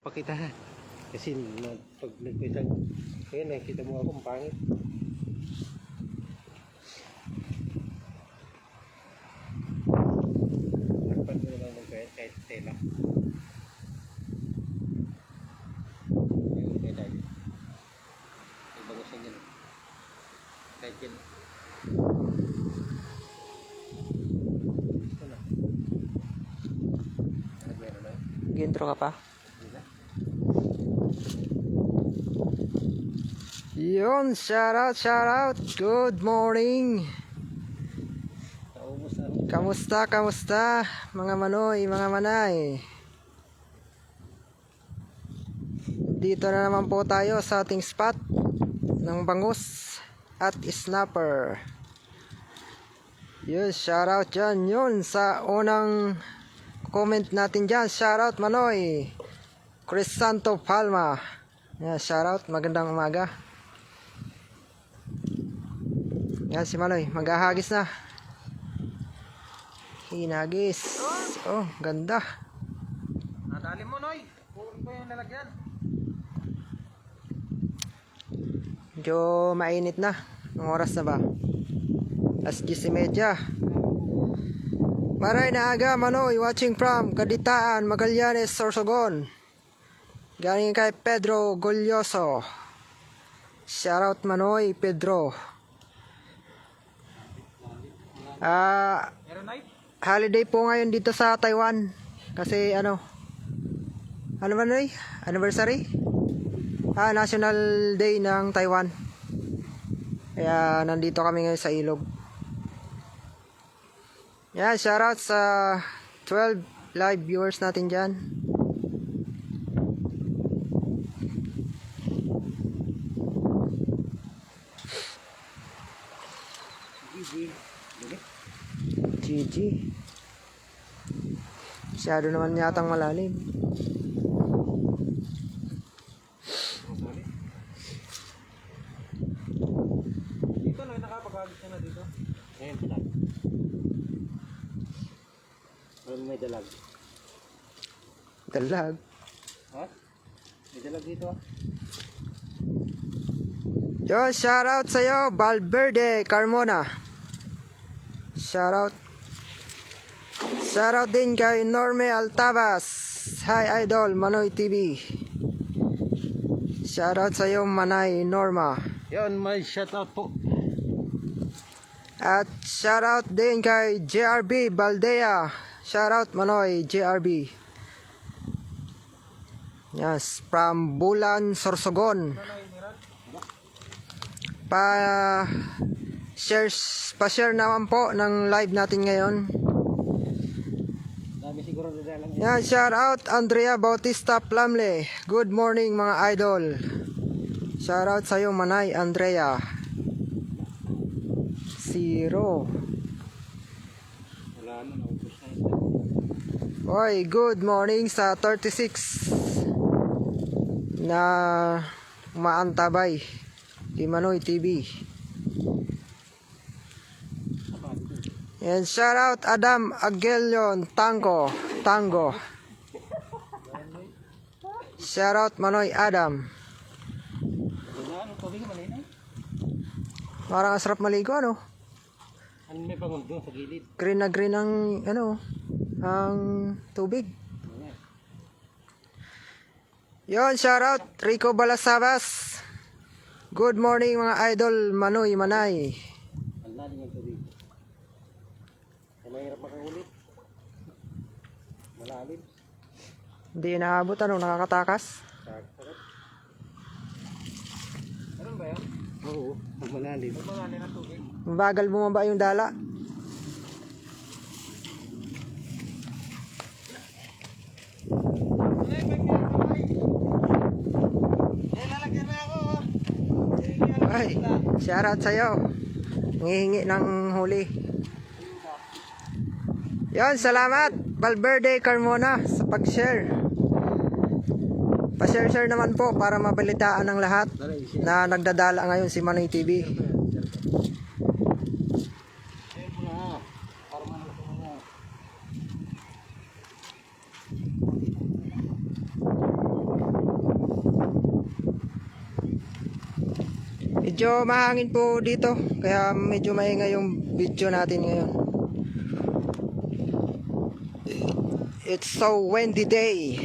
Pakita ha. Kasi pag nagpitag, kaya nakikita mo ako, ang pangit. Nagpag mo naman ng kahit tela. Yung tela. Yung bagusin yun. Kahit yun. Ito na. Nagmeron na. Gintro ka pa? Yun, shout out, good morning. Kamusta, mga manoy, mga manay. Dito na naman po tayo sa ating spot ng bangus at snapper. Yun, shout out dyan, yun, sa unang comment natin dyan, shout out manoy, Crisanto Palma. Yeah, shout out, magandang umaga. Yan si Manoy, maghahagis na. Hinagis. Oh, ganda. Nadali mo, Noy. Puro pa yung lalagyan. Medyo mainit na. Ang oras na ba? Alas 10:30. Maray na aga, Manoy. Watching from Kaditaan, Magallanes, Sorsogon. Galing kay Pedro Golyoso. Shoutout Manoy, Pedro. Holiday po ngayon dito sa Taiwan. Kasi ano ba Noy? Anniversary? National Day ng Taiwan. Kaya nandito kami ngayon sa ilog. Yan, shoutout sa 12 live viewers natin dyan. GG. Masyado naman yatang malalim. Dito na, nakapag-agis ka na dito. Ngayon pala. May dalag. Dalag. Ha? May dalag dito ah. Yo, shoutout sa'yo, Valverde Carmona. Shoutout. Shoutout din kay Norme Altabas. Hi Idol, Manoy TV. Shoutout sa'yo, Manay Norma. Yan, may shoutout po. At shoutout din kay JRB Baldea. Shoutout Manoy JRB. Yes, from Bulan, Sorsogon. Pa-share naman po ng live natin ngayon. Dami siguro nadalang. Yan, shoutout Andrea Bautista Plamle. Good morning mga idol. Shoutout sa'yo Manay Andrea. 0. Wala na, naubos na ito. Oy, good morning sa 36 na umaantabay di Manoy TV. And shout out Adam Agelion Tango. Shout out Manoy Adam. Ano, tubig malinaw? Parang asarap maligo ano. Ano may bangon doon sa gilid? Green na green ang ano, ang tubig. Yon, shout out Rico Balasabas. Good morning mga idol Manoy Manay. Ang lalim ng tubig. Mahirap makaulit. Malalim. Hindi naabot ano, nakakatakas. Ano ba yan? Oo, pag malalim. Pag malalim ang tubig. Bagal bumaba yung dala. Ay, shoutout sa'yo. Ngihingi ng huli. Yon, salamat Valverde Carmona sa pag-share. Pa-share naman po para mabalitaan ng lahat na nagdadala ngayon si Manoy TV. Medyo mahangin po dito, kaya medyo maingay yung video natin ngayon. It's so windy day.